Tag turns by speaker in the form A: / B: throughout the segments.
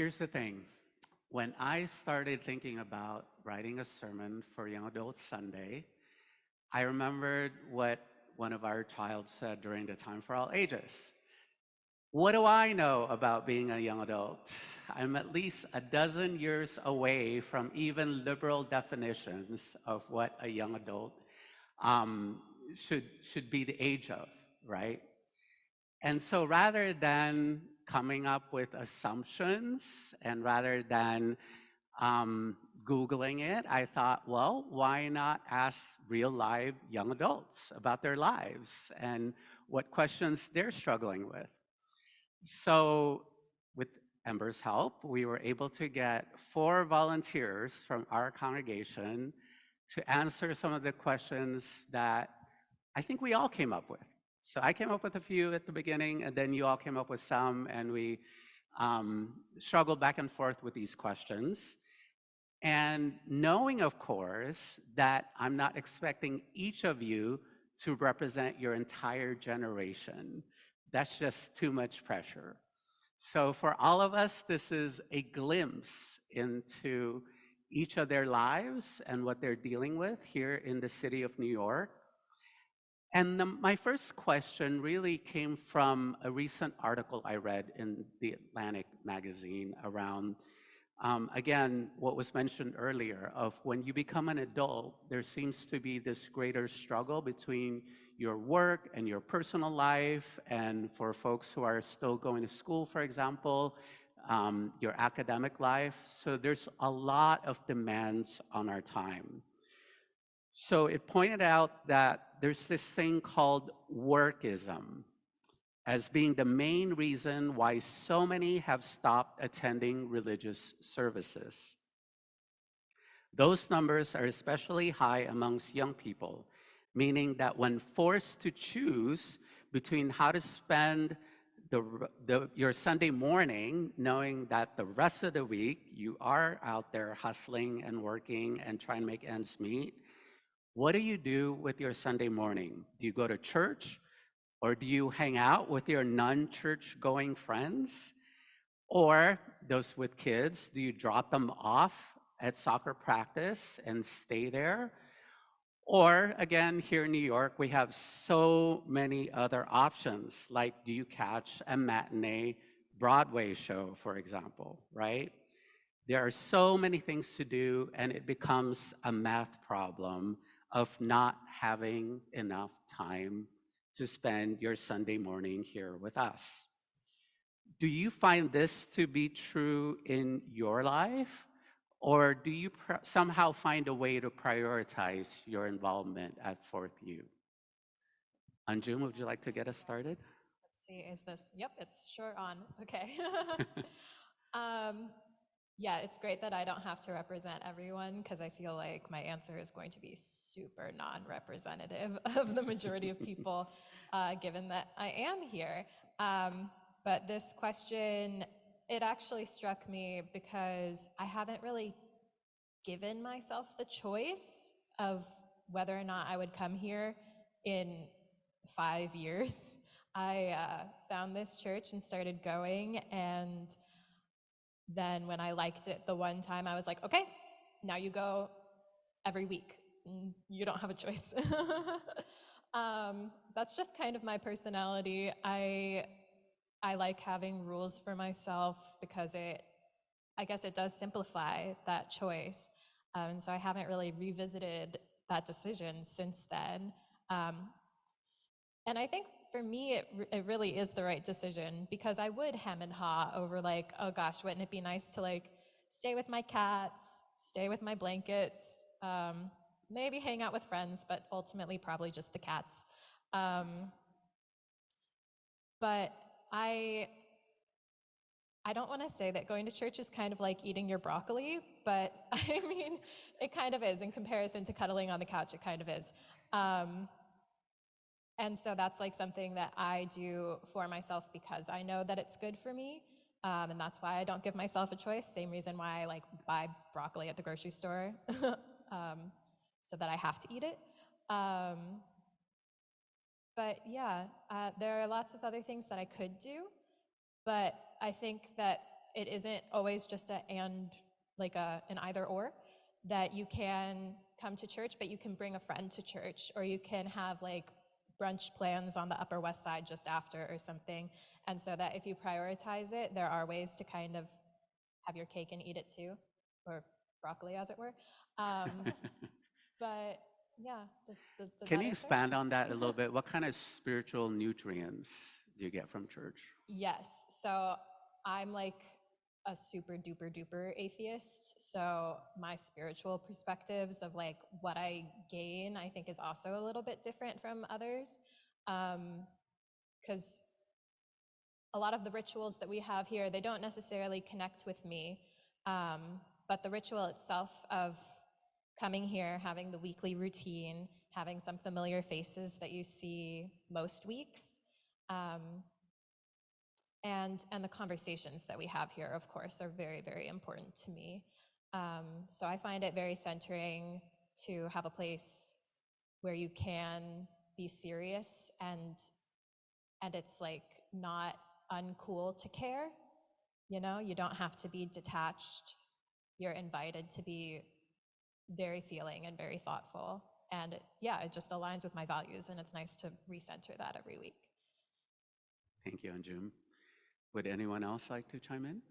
A: Here's the thing. When I started thinking about writing a sermon for Young Adults Sunday, I remembered what one of our child said during the Time for All Ages. What do I know about being a young adult? I'm at least a dozen years away from even liberal definitions of what a young adult um, should be the age of, right? And so rather than coming up with assumptions and rather than Googling it, I thought, well, why not ask real live young adults about their lives and what questions they're struggling with? So, with Ember's help, we were able to get 4 volunteers from our congregation to answer some of the questions that I think we all came up with. So I came up with a few at the beginning, and then you all came up with some, and we struggled back and forth with these questions. And knowing, of course, that I'm not expecting each of you to represent your entire generation. That's just too much pressure. So for all of us, this is a glimpse into each of their lives and what they're dealing with here in the city of New York. And my first question really came from a recent article I read in the Atlantic magazine around, again, what was mentioned earlier of when you become an adult, there seems to be this greater struggle between your work and your personal life, and for folks who are still going to school, for example, your academic life. So there's a lot of demands on our time. So it pointed out that there's this thing called workism as being the main reason why so many have stopped attending religious services. Those numbers are especially high amongst young people, meaning that when forced to choose between how to spend your Sunday morning, knowing that the rest of the week you are out there hustling and working and trying to make ends meet, what do you do with your Sunday morning? Do you go to church? Or do you hang out with your non-church going friends? Or those with kids, do you drop them off at soccer practice and stay there? Or again, here in New York, we have so many other options, like do you catch a matinee Broadway show, for example, right? There are so many things to do, and it becomes a math problem of not having enough time to spend your Sunday morning here with us. Do you find this to be true in your life? Or do you somehow find a way to prioritize your involvement at Fourth U? Anjum, would you like to get us started?
B: Let's see, is this, yep, it's sure on, okay. Yeah, it's great that I don't have to represent everyone because I feel like my answer is going to be super non-representative of the majority of people, given that I am here. But this question, it actually struck me because I haven't really given myself the choice of whether or not I would come here in 5 years. I found this church and started going, and then when I liked it the one time, I was like, okay, now you go every week. You don't have a choice. That's just kind of my personality. I like having rules for myself because I guess it does simplify that choice. And so I haven't really revisited that decision since then. And I think for me, it really is the right decision because I would hem and haw over like, oh gosh, wouldn't it be nice to like stay with my cats, stay with my blankets, maybe hang out with friends, but ultimately probably just the cats. But I don't want to say that going to church is kind of like eating your broccoli, but I mean, it kind of is in comparison to cuddling on the couch, it kind of is. And so that's like something that I do for myself because I know that it's good for me. And that's why I don't give myself a choice. Same reason why I like buy broccoli at the grocery store so that I have to eat it. But yeah, there are lots of other things that I could do. But I think that it isn't always just an either or, that you can come to church, but you can bring a friend to church, or you can have like brunch plans on the Upper West Side just after or something. And so that if you prioritize it, there are ways to kind of have your cake and eat it too, or broccoli, as it were. Um, but yeah, does
A: Can
B: that
A: you
B: answer?
A: expand on that a little bit? What kind of spiritual nutrients do you get from church?
B: Yes. So I'm like a super duper duper atheist. So my spiritual perspectives of like what I gain, I think is also a little bit different from others. Because a lot of the rituals that we have here, they don't necessarily connect with me. But the ritual itself of coming here, having the weekly routine, having some familiar faces that you see most weeks, um, and the conversations that we have here, of course, are very, very important to me. So I find it very centering to have a place where you can be serious, and it's like not uncool to care. You know, you don't have to be detached. You're invited to be very feeling and very thoughtful. And yeah, it just aligns with my values, and it's nice to recenter that every week.
A: Thank you, Anjum. Would anyone else like to chime in?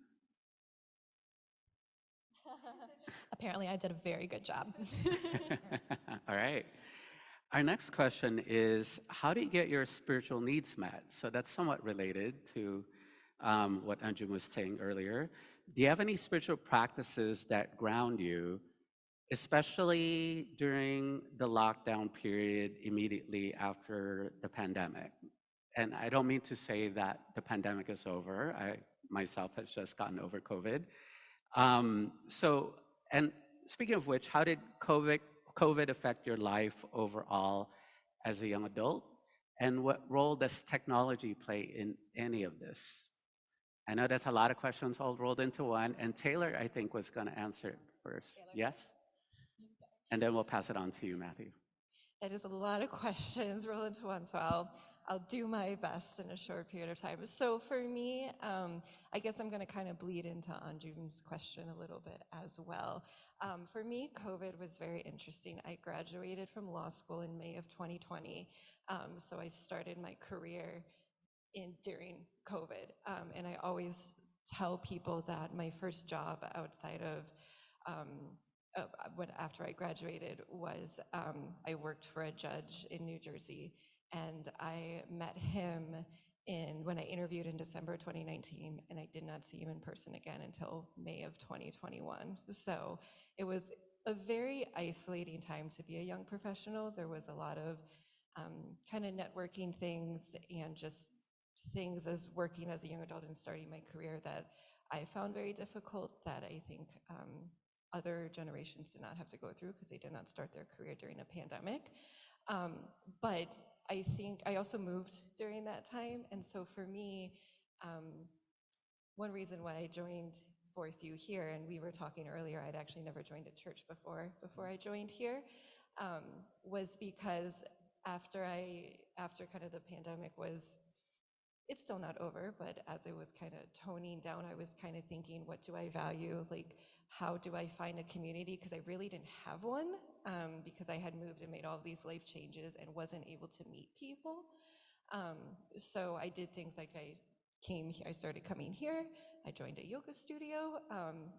B: Apparently, I did a very good job.
A: All right. Our next question is, how do you get your spiritual needs met? So that's somewhat related to what Anjum was saying earlier. Do you have any spiritual practices that ground you, especially during the lockdown period immediately after the pandemic? And I don't mean to say that the pandemic is over. I myself have just gotten over COVID. So, and speaking of which, how did COVID affect your life overall as a young adult? And what role does technology play in any of this? I know that's a lot of questions all rolled into one, and Taylor, I think, was going to answer it first.
B: Taylor
A: Yes?
B: first.
A: And then we'll pass it on to you, Matthew.
C: It is a lot of questions rolled into one, so I'll do my best in a short period of time. So for me, I guess I'm going to kind of bleed into Anjum's question a little bit as well. For me, COVID was very interesting. I graduated from law school in May of 2020, so I started my career during COVID, and I always tell people that my first job outside of after I graduated was I worked for a judge in New Jersey, and I met him when I interviewed in December 2019, and I did not see him in person again until May of 2021. So it was a very isolating time to be a young professional. There was a lot of kind of networking things and just things as working as a young adult and starting my career that I found very difficult, that I think other generations did not have to go through because they did not start their career during a pandemic. But I think I also moved during that time. And so for me, one reason why I joined Fourth U here, and we were talking earlier, I'd actually never joined a church before I joined here, was because after kind of the pandemic was, it's still not over, but as it was kind of toning down, I was kind of thinking, what do I value? Like, how do I find a community? Because I really didn't have one, because I had moved and made all of these life changes and wasn't able to meet people. So I did things like I started coming here, I joined a yoga studio,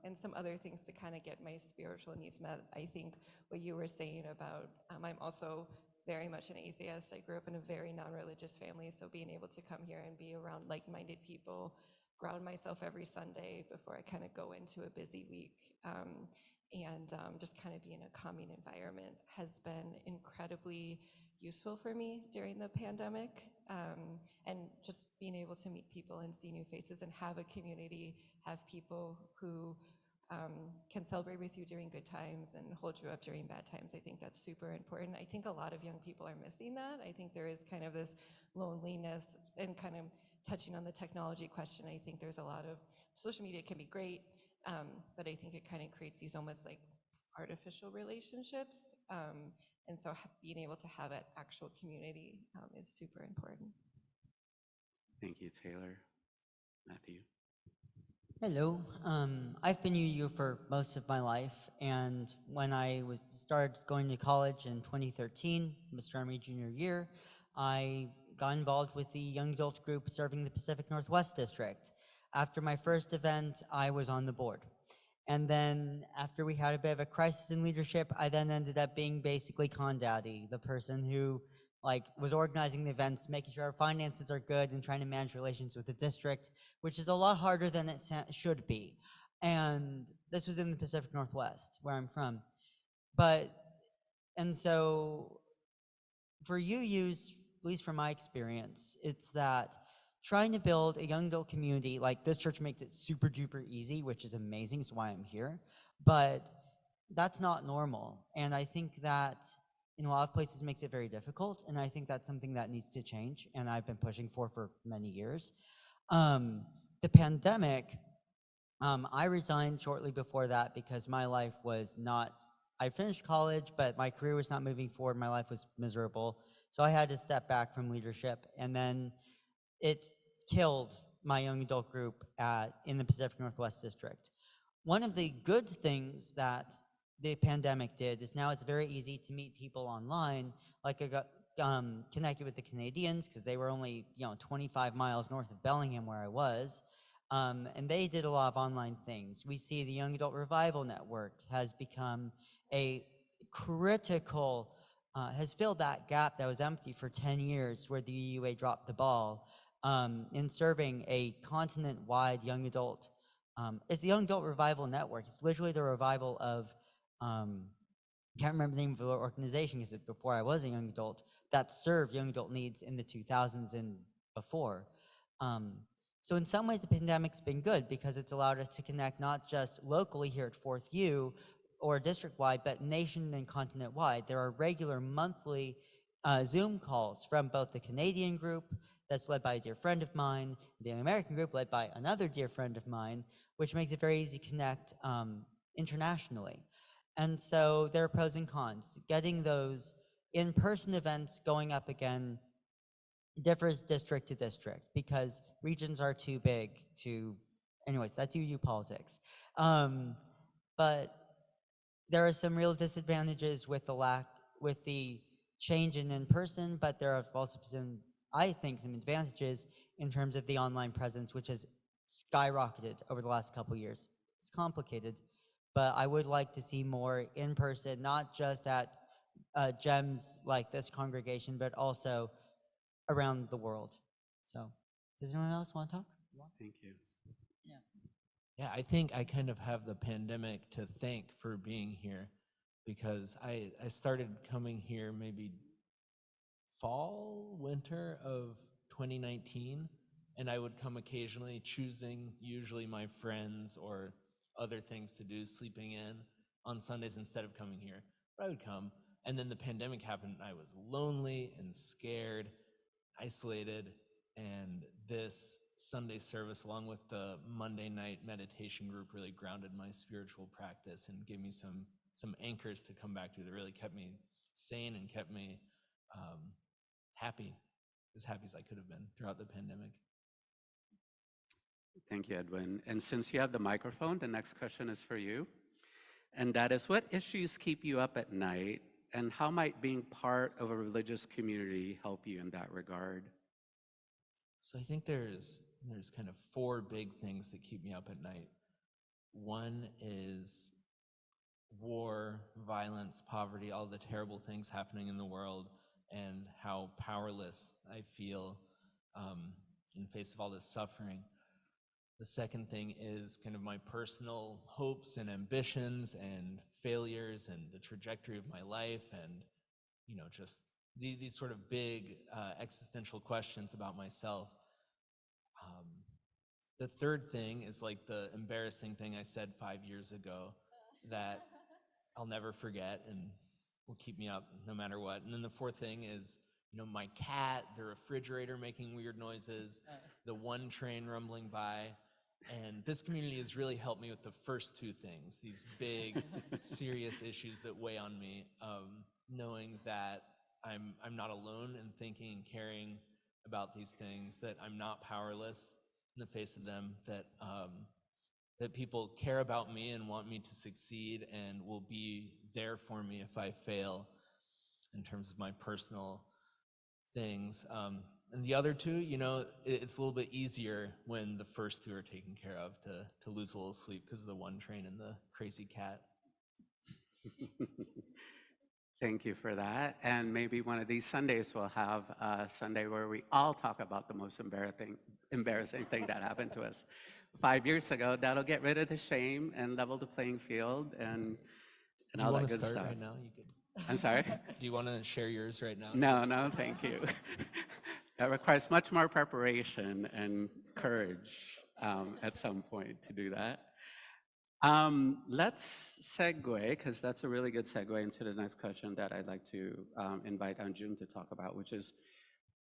C: and some other things to kind of get my spiritual needs met. I think what you were saying about, I'm also very much an atheist. I grew up in a very non-religious family, so being able to come here and be around like-minded people, ground myself every Sunday before I kind of go into a busy week, and just kind of be in a calming environment has been incredibly useful for me during the pandemic. And just being able to meet people and see new faces and have a community, have people who can celebrate with you during good times and hold you up during bad times. I think that's super important. I think a lot of young people are missing that. I think there is kind of this loneliness, and kind of touching on the technology question, I think there's a lot of, social media can be great, but I think it kind of creates these almost like artificial relationships. And so being able to have an actual community is super important.
A: Thank you, Taylor. Matthew.
D: Hello. I've been UU for most of my life, and when I started going to college in 2013, Mr. Army junior year, I got involved with the young adult group serving the Pacific Northwest District. After my first event, I was on the board. And then after we had a bit of a crisis in leadership, I then ended up being basically Con Daddy, the person who was organizing the events, making sure our finances are good and trying to manage relations with the district, which is a lot harder than it should be. And this was in the Pacific Northwest, where I'm from. And so for UUs, at least from my experience, it's that trying to build a young adult community, like this church makes it super duper easy, which is amazing, it's why I'm here, but that's not normal. And I think that in a lot of places makes it very difficult, and I think that's something that needs to change, and I've been pushing for many years. The pandemic, I resigned shortly before that because my life was not, I finished college, but my career was not moving forward. My life was miserable. So I had to step back from leadership. And then it killed my young adult group in the Pacific Northwest District. One of the good things that the pandemic did is now it's very easy to meet people online. Like I got connected with the Canadians because they were only 25 miles north of Bellingham where I was. And they did a lot of online things. We see the Young Adult Revival Network has become a critical, has filled that gap that was empty for 10 years where the UUA dropped the ball in serving a continent-wide young adult. It's the Young Adult Revival Network. It's literally the revival of, can't remember the name of the organization because before I was a young adult, that served young adult needs in the 2000s and before. So in some ways, the pandemic's been good because it's allowed us to connect not just locally here at Fourth U or district-wide, but nation and continent-wide. There are regular monthly Zoom calls from both the Canadian group that's led by a dear friend of mine, the American group led by another dear friend of mine, which makes it very easy to connect internationally. And so there are pros and cons. Getting those in-person events going up again differs district to district because regions are too big to, anyways, that's UU politics. But there are some real disadvantages with the change in person, but there have also been, I think, some advantages in terms of the online presence, which has skyrocketed over the last couple years. It's complicated, but I would like to see more in person, not just at GEMS like this congregation, but also around the world. So, does anyone else want to talk?
A: Thank you.
D: Yeah.
E: Yeah, I think I kind of have the pandemic to thank for being here because I started coming here maybe fall, winter of 2019, and I would come occasionally choosing usually my friends or other things to do, sleeping in on Sundays instead of coming here. But I would come, and then the pandemic happened, and I was lonely and scared, isolated, and this Sunday service, along with the Monday night meditation group, really grounded my spiritual practice and gave me some anchors to come back to that really kept me sane and kept me happy, as happy as I could have been throughout the pandemic.
A: Thank you, Edwin. And since you have the microphone, the next question is for you. And that is, what issues keep you up at night, and how might being part of a religious community help you in that regard?
E: So I think there's kind of four big things that keep me up at night. One is war, violence, poverty, all the terrible things happening in the world, and how powerless I feel in face of all this suffering. The second thing is kind of my personal hopes and ambitions and failures and the trajectory of my life, and just these sort of big existential questions about myself. The third thing is like the embarrassing thing I said 5 years ago that I'll never forget and will keep me up no matter what. And then the fourth thing is, my cat, the refrigerator making weird noises, the one train rumbling by. And this community has really helped me with the first two things, these big, serious issues that weigh on me, knowing that I'm not alone in thinking and caring about these things, that I'm not powerless in the face of them, that that people care about me and want me to succeed and will be there for me if I fail in terms of my personal things. And the other two, you know, it's a little bit easier when the first two are taken care of to lose a little sleep because of the one train and the crazy cat.
A: Thank you for that. And maybe one of these Sundays we'll have a Sunday where we all talk about the most embarrassing thing that happened to us 5 years ago. That'll get rid of the shame and level the playing field and
E: Do you
A: all
E: want
A: that
E: to
A: good
E: start
A: stuff.
E: right now? You could.
A: I'm sorry?
E: Do you want to share yours right now?
A: No, no, thank you. That requires much more preparation and courage at some point to do that. Let's segue, because that's a really good segue into the next question that I'd like to invite Anjum to talk about, which is,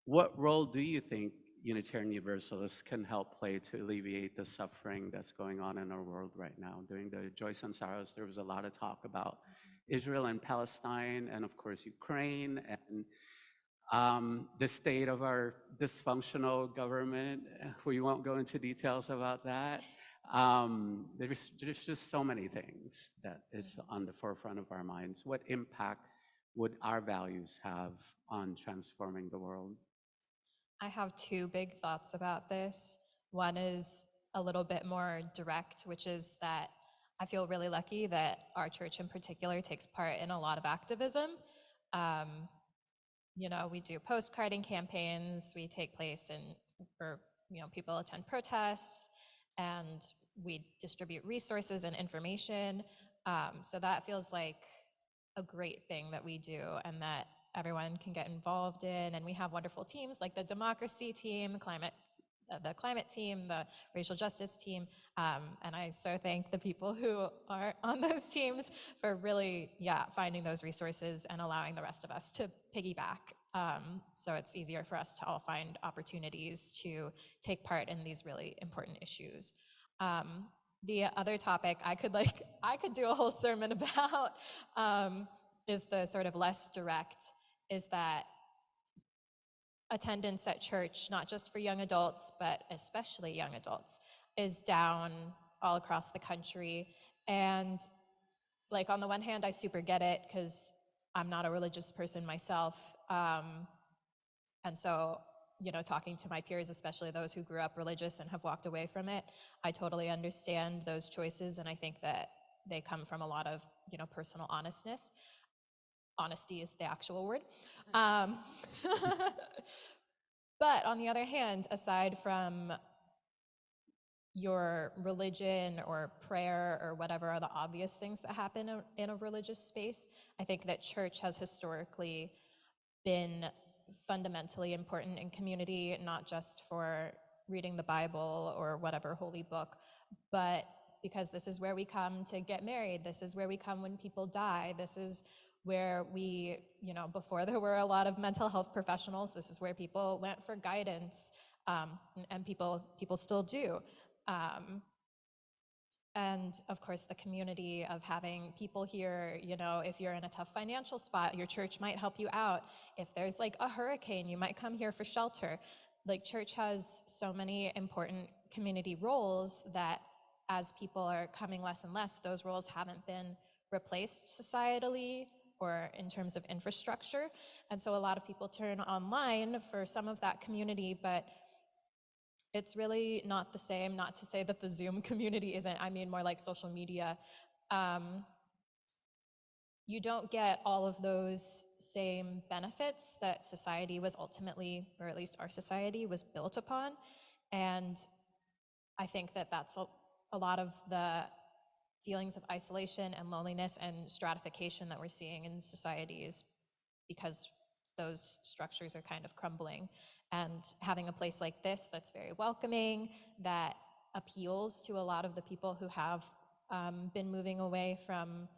A: what role do you think Unitarian Universalists can help play to alleviate the suffering that's going on in our world right now? During the Joy and Sorrows, there was a lot of talk about Israel and Palestine, and of course Ukraine, and the state of our dysfunctional government. We won't go into details about that. There's just so many things that is on the forefront of our minds. What impact would our values have on transforming the world?
B: I have two big thoughts about this. One is a little bit more direct, which is that I feel really lucky that our church in particular takes part in a lot of activism. You know, we do postcarding campaigns, we take place where, you know, people attend protests, and we distribute resources and information. So that feels like a great thing that we do and that everyone can get involved in. And we have wonderful teams like the democracy team, the climate team, the racial justice team. And I so thank the people who are on those teams for really, finding those resources and allowing the rest of us to piggyback. So it's easier for us to all find opportunities to take part in these really important issues. The other topic I could do a whole sermon about is the sort of less direct, is that attendance at church, not just for young adults, but especially young adults, is down all across the country. And like, on the one hand, I super get it because I'm not a religious person myself. And so, you know, talking to my peers, especially those who grew up religious and have walked away from it, I totally understand those choices. And I think that they come from a lot of, you know, personal honestness. Honesty is the actual word. But on the other hand, aside from your religion or prayer or whatever are the obvious things that happen in a religious space, I think that church has historically been fundamentally important in community, not just for reading the Bible or whatever holy book, but because this is where we come to get married, this is where we come when people die, this is where we, you know, before there were a lot of mental health professionals, this is where people went for guidance, and people still do. And of course, the community of having people here, you know, if you're in a tough financial spot, your church might help you out. If there's like a hurricane, you might come here for shelter. Like, church has so many important community roles that as people are coming less and less, those roles haven't been replaced societally or in terms of infrastructure. And so a lot of people turn online for some of that community, but it's really not the same. Not to say that the Zoom community isn't, I mean more like social media. You don't get all of those same benefits that society was ultimately, or at least our society, was built upon. And I think that that's a lot of the feelings of isolation and loneliness and stratification that we're seeing in societies, because those structures are kind of crumbling. And having a place like this that's very welcoming, that appeals to a lot of the people who have been moving away from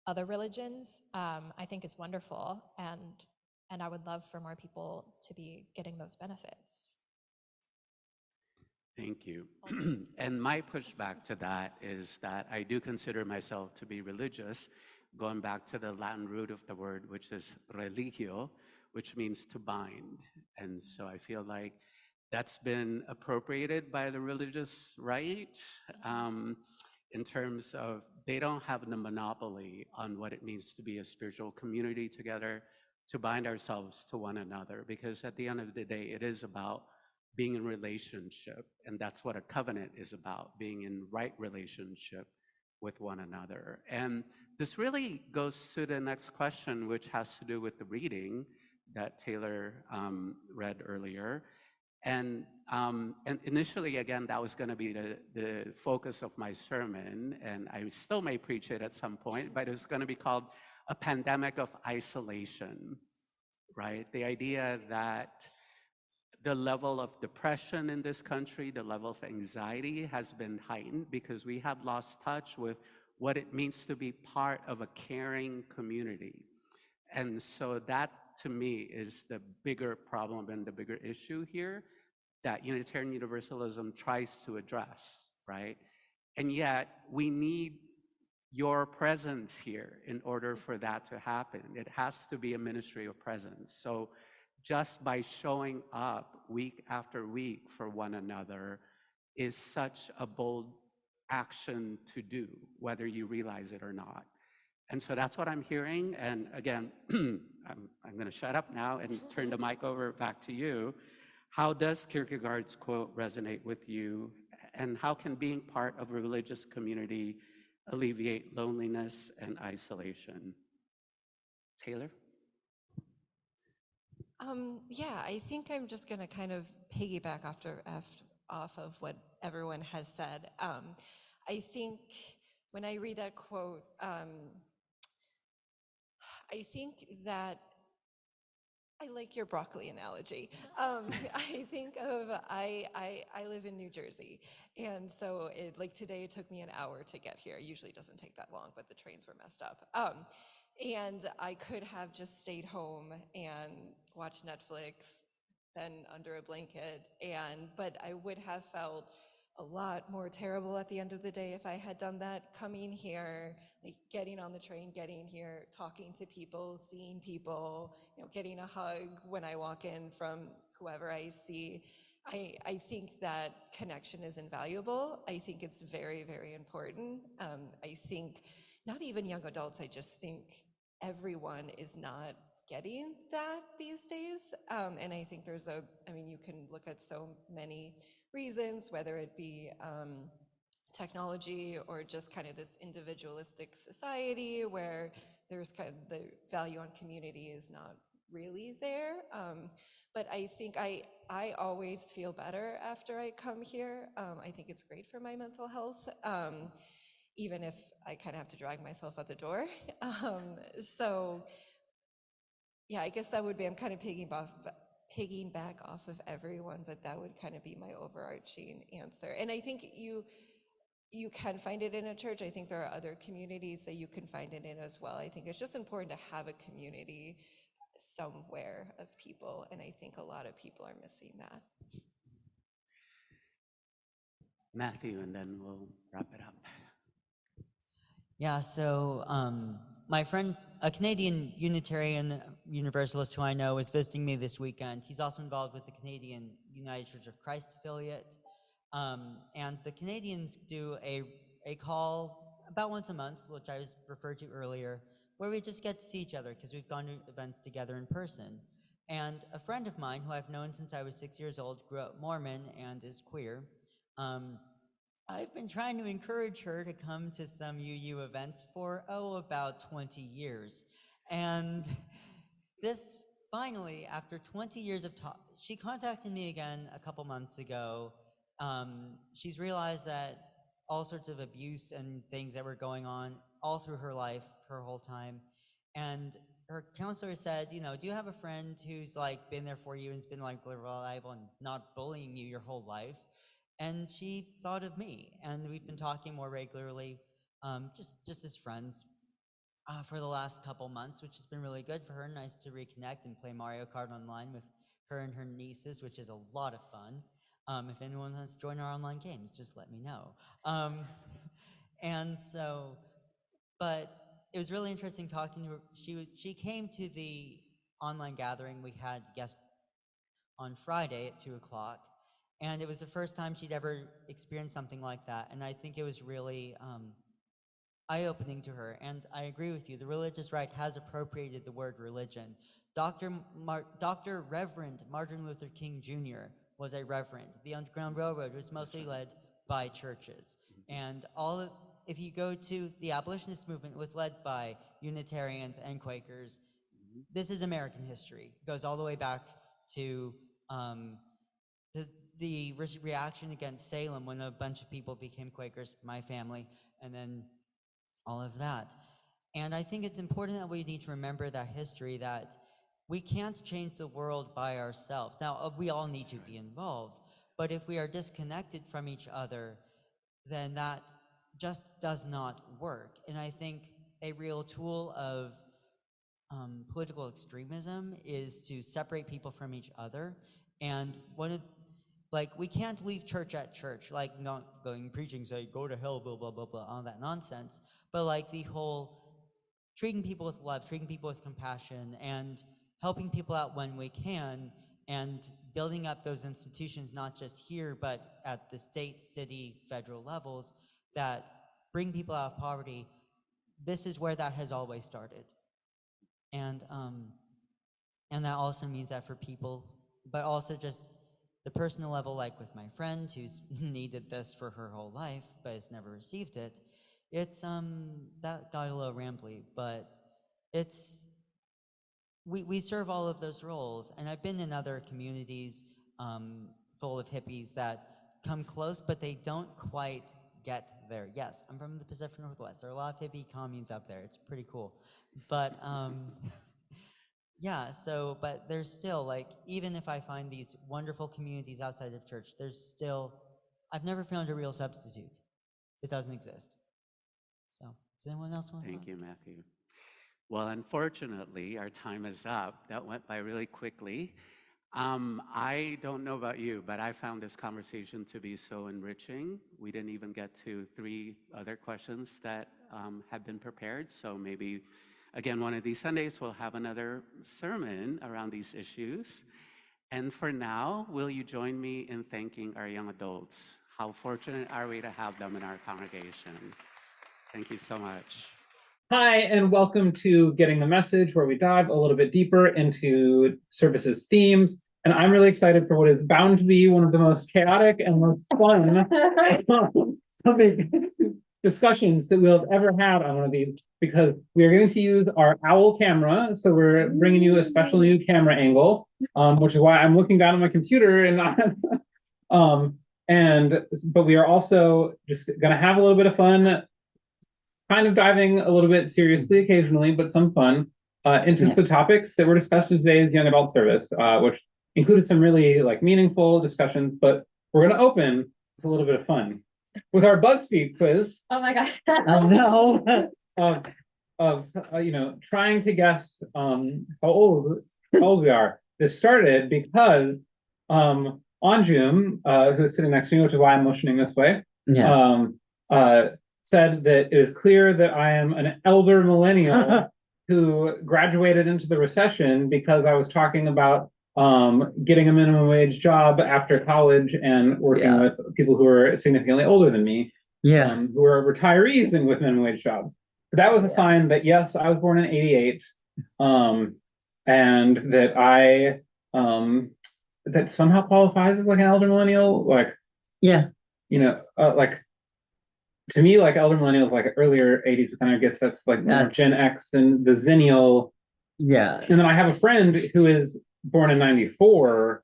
B: other religions, I think is wonderful. And I would love for more people to be getting those benefits.
A: Thank you. And my pushback to that is that I do consider myself to be religious, going back to the Latin root of the word, which is religio, which means to bind. And so I feel like that's been appropriated by the religious right, um, in terms of they don't have the monopoly on what it means to be a spiritual community together, to bind ourselves to one another, because at the end of the day, it is about being in relationship, and that's what a covenant is about, being in right relationship with one another. And this really goes to the next question, which has to do with the reading that Taylor read earlier. And initially, again, that was going to be the focus of my sermon, and I still may preach it at some point, but it's going to be called A Pandemic of Isolation, right? The idea that the level of depression in this country, the level of anxiety has been heightened because we have lost touch with what it means to be part of a caring community. And so that, to me, is the bigger problem and the bigger issue here that Unitarian Universalism tries to address, right? And yet, we need your presence here in order for that to happen. It has to be a ministry of presence. So just by showing up week after week for one another is such a bold action to do, whether you realize it or not. And so that's what I'm hearing. And again, I'm going to shut up now and turn the mic over back to you. How does Kierkegaard's quote resonate with you? And how can being part of a religious community alleviate loneliness and isolation? Taylor?
C: Yeah, I think I'm just going to kind of piggyback off of what everyone has said. I think when I read that quote, I think that I like your broccoli analogy. I think of I live in New Jersey, and so like today it took me an hour to get here. Usually it doesn't take that long, but the trains were messed up. And I could have just stayed home and watched Netflix, been under a blanket, but I would have felt a lot more terrible at the end of the day if I had done that. Coming here, like getting on the train, getting here, talking to people, seeing people, getting a hug when I walk in from whoever I see. I think that connection is invaluable. I think it's very, very important. I think not even young adults, I just think everyone is not getting that these days. And I think you can look at so many reasons, whether it be technology or just kind of this individualistic society where there's kind of the value on community is not really there. But I think I always feel better after I come here. I think it's great for my mental health, even if I kind of have to drag myself out the door. So yeah, I guess that would be, I'm kind of piggyback off of everyone, but that would kind of be my overarching answer. And I think you can find it in a church. I think there are other communities that you can find it in as well. I think it's just important to have a community somewhere of people, and I think a lot of people are missing that.
A: Matthew, and then we'll wrap it up.
D: Yeah, so my friend, a Canadian Unitarian Universalist who I know, is visiting me this weekend. He's also involved with the Canadian United Church of Christ affiliate. And the Canadians do a call about once a month, which I was referred to earlier, where we just get to see each other because we've gone to events together in person. And a friend of mine who I've known since I was 6 years old grew up Mormon and is queer. I've been trying to encourage her to come to some UU events for, about 20 years. And this finally, after 20 years of talk, she contacted me again a couple months ago. She's realized that all sorts of abuse and things that were going on all through her life, her whole time. And her counselor said, do you have a friend who's like been there for you and has been like reliable and not bullying you your whole life? And she thought of me, and we've been talking more regularly, just as friends, for the last couple months, which has been really good for her. Nice to reconnect and play Mario Kart online with her and her nieces, which is a lot of fun. If anyone wants to join our online games, just let me know. And so, but it was really interesting talking to her. She came to the online gathering we had guest on Friday at 2 o'clock. And it was the first time she'd ever experienced something like that. And I think it was really eye-opening to her. And I agree with you. The religious right has appropriated the word religion. Dr. Reverend Martin Luther King Jr. was a reverend. The Underground Railroad was mostly led by churches. And if you go to the abolitionist movement, it was led by Unitarians and Quakers. This is American history. It goes all the way back to the reaction against Salem when a bunch of people became Quakers, my family, and then all of that. And I think it's important that we need to remember that history, that we can't change the world by ourselves. Now, we all need to be involved, but if we are disconnected from each other, then that just does not work. And I think a real tool of political extremism is to separate people from each other. And we can't leave church at church, like not going preaching, say, go to hell, blah, blah, blah, blah, all that nonsense. But like the whole treating people with love, treating people with compassion, and helping people out when we can, and building up those institutions, not just here, but at the state, city, federal levels, that bring people out of poverty. This is where that has always started. And that also means that for people, but also just the personal level, like with my friend who's needed this for her whole life, but has never received it. It's, that got a little rambly, but it's, we serve all of those roles. And I've been in other communities full of hippies that come close, but they don't quite get there. Yes, I'm from the Pacific Northwest. There are a lot of hippie communes up there. It's pretty cool. But yeah, so, but there's still, like, even if I find these wonderful communities outside of church, there's still, I've never found a real substitute. It doesn't exist. So, does anyone else want to?
A: Thank you, Matthew. Well, unfortunately, our time is up. That went by really quickly. I don't know about you, but I found this conversation to be so enriching. We didn't even get to 3 other questions that have been prepared, so maybe again, one of these Sundays, we'll have another sermon around these issues. And for now, will you join me in thanking our young adults? How fortunate are we to have them in our congregation? Thank you so much.
F: Hi, and welcome to Getting the Message, where we dive a little bit deeper into services themes. And I'm really excited for what is bound to be one of the most chaotic and most fun discussions that we'll have ever had on one of these, because we are going to use our owl camera. So we're bringing you a special new camera angle, which is why I'm looking down at my computer and not. But we are also just going to have a little bit of fun, kind of diving a little bit seriously occasionally, but some fun into the topics that were discussed in today's young adult service, which included some really meaningful discussions. But we're going to open with a little bit of fun with our BuzzFeed quiz.
B: Oh my God.
D: Oh no.
F: of trying to guess how old we are. This started because Anjum, who is sitting next to me, which is why I'm motioning this way, said that it is clear that I am an elder millennial who graduated into the recession because I was talking about getting a minimum wage job after college and working with people who are significantly older than me, who are retirees and with minimum wage jobs. But that was a sign that, yes, I was born in '88, and that I that somehow qualifies as an elder millennial. To me, elder millennials, earlier '80s kind of gets that's more Gen X and the Zennial. Yeah. And then I have a friend who is born in '94,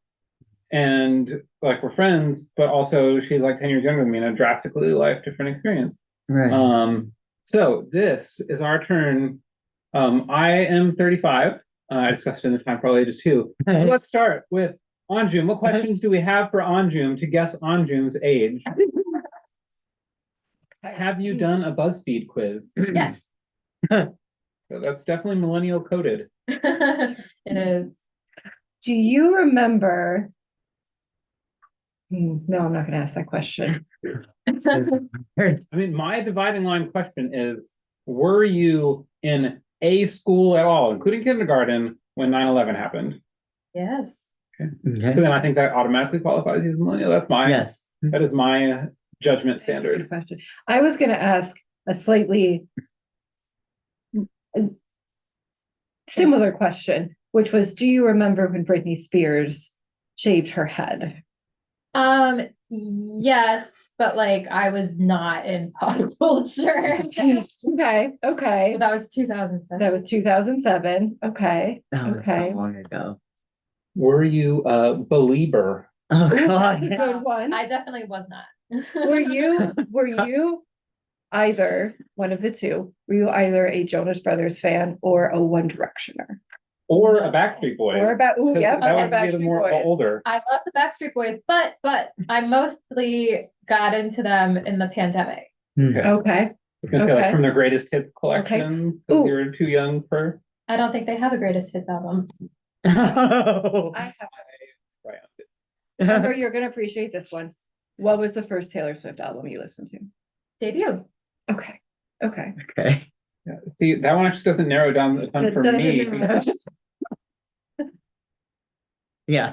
F: and we're friends, but also she's 10 years younger than me in a drastically different experience. Right. So this is our turn. I am 35. I discussed it in the time for all ages too. So let's start with Anjum. What questions do we have for Anjum to guess Anjum's age? Have you done a BuzzFeed quiz?
B: Yes.
F: So that's definitely millennial coded.
G: It is. Do you remember? No, I'm not going to ask that question.
F: I mean, my dividing line question is, were you in a school at all, including kindergarten, when 9/11 happened?
G: Yes.
F: So
H: Okay.
F: then I think that automatically qualifies you as a millennial.
H: Yes.
F: That is my judgment standard.
G: Question. I was going to ask a slightly similar question, which was, do you remember when Britney Spears shaved her head?
B: Yes, but like I was not in pop culture.
G: Okay, okay.
B: But that was 2007.
G: That was 2007. Okay,
H: That was
G: okay.
H: so long ago.
F: Were you a believer?
H: Oh
G: Ooh,
H: God.
G: that's a good one.
B: I definitely was not.
G: Were you either one of the two? Were you either a Jonas Brothers fan or a One Directioner?
F: Or a Backstreet Boys?
G: Or about, ooh,
F: 'Cause
G: yeah,
F: that
G: or
F: would be the
G: Backstreet
F: more
G: Boys.
F: older.
B: I love the Backstreet Boys, but I mostly got into them in the pandemic.
F: Okay.
G: Okay.
F: I was gonna say, like,
G: Okay.
F: from their greatest hits collection, because
G: Ooh.
F: you're too young for.
B: I don't think they have a greatest hits album.
G: I have.
F: Right.
G: Amber, you're gonna appreciate this one. What was the first Taylor Swift album you listened to?
B: Debut.
G: Okay. Okay.
H: Okay.
F: Yeah. See, that one actually doesn't narrow down the ton
G: It
F: for
G: doesn't
F: me.
G: narrow.
H: Yeah.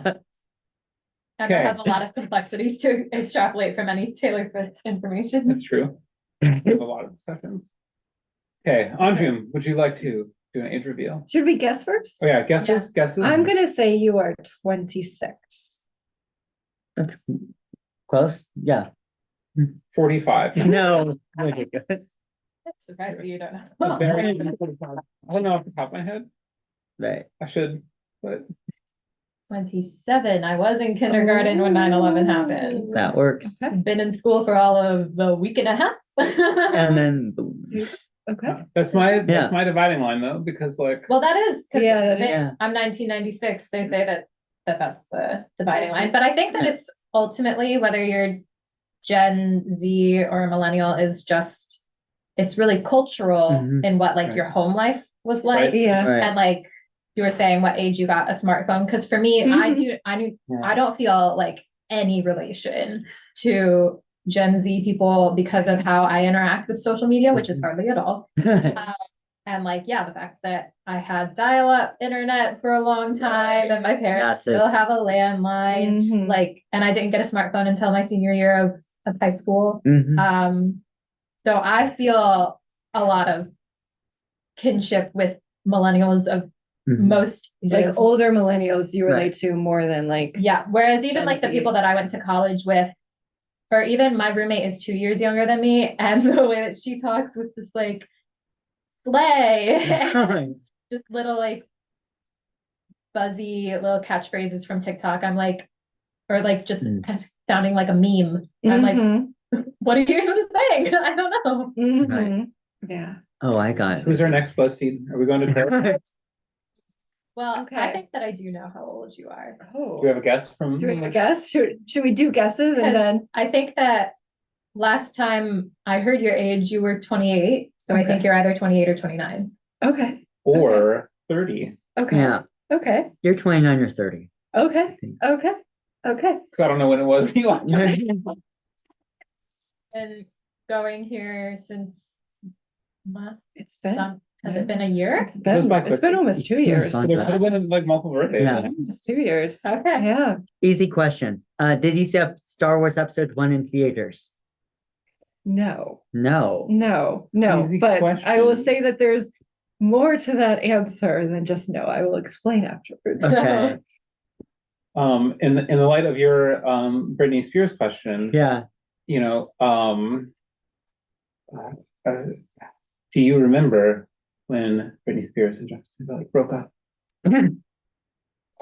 B: Amber
F: Okay.
B: has a lot of complexities to extrapolate from any Taylor Swift information.
F: That's true. We have a lot of discussions. Okay, Anjum, would you like to do an age reveal?
G: Should we guess first?
F: Oh yeah, guesses?
G: I'm gonna say you are 26.
H: That's close. Yeah.
F: 45.
H: No. Okay, good.
B: I'm surprised that you don't
F: A
B: know.
F: very 45. I don't know off the top of my head.
H: Right.
F: I should, but
B: 27. I was in kindergarten when 9/11 happened.
H: That works.
G: Okay.
B: Been in school for all of the week and a half.
H: And then boom.
G: Okay.
F: that's my
H: Yeah.
F: dividing line though, because like
B: Well, that is because
G: Yeah, that is.
H: Yeah.
B: I'm 1996. They say that's the dividing line. But I think that it's ultimately whether you're Gen Z or a millennial is just it's really cultural
H: Mhm.
B: in what like
F: Right.
B: your home life was like.
F: Right.
G: Yeah.
H: Right.
B: And like you were saying what age you got a smartphone. Because for me, I
F: yeah.
B: don't feel like any relation to Gen Z people because of how I interact with social media, which is hardly at all. And like, yeah, the fact that I had dial-up internet for a long time and my parents
H: That's it.
B: still have a landline,
G: Mhm.
B: like, and I didn't get a smartphone until my senior year of high school.
H: Mhm.
B: So I feel a lot of kinship with millennials of
H: Mhm.
B: most
G: Like
B: ages.
G: older millennials you relate
H: Right.
G: to more than like.
B: Yeah. Whereas even
G: Gen
B: like the
G: Z.
B: people that I went to college with, or even my roommate is 2 years younger than me, and the way that she talks with this like slay, just little like buzzy little catchphrases from TikTok. I'm like, or like just kind of sounding like a meme. I'm like,
G: Mhm.
B: what are you even saying? I don't know.
G: Mhm. Yeah.
H: Oh, I got it.
F: who's our next BuzzFeed? Are we going to Taylor?
B: Well, I
G: Okay.
B: think that I do know how old you are.
G: Oh.
F: Do we have a guess from?
G: Do we have a guess? Should we do guesses and
B: Because
G: then?
B: I think that last time I heard your age, you were 28. So I think
G: Okay.
B: you're either 28 or 29.
G: Okay.
F: Or 30?
G: Okay.
H: Yeah.
G: Okay.
H: You're 29 or 30.
G: Okay. Okay. Okay.
F: Because I don't know when it was.
B: And going here since
G: It's been.
B: has it been a year?
G: It's
F: goes by
G: been. It's been
F: quickly.
G: almost 2
H: Yeah,
G: years.
H: it's on
F: There could have been like multiple birthdays.
H: Yeah.
G: Almost 2 years.
B: Okay.
G: Yeah.
H: Easy question. Did you see Star Wars Episode 1 in theaters?
G: No.
H: No.
G: No. No.
F: Easy
G: But I will
F: question.
G: say that there's more to that answer than just no. I will explain afterwards.
H: Okay.
F: In the light of your Britney Spears question,
H: Yeah.
F: you know, do you remember when Britney Spears and Justin Timberlake broke up?
B: The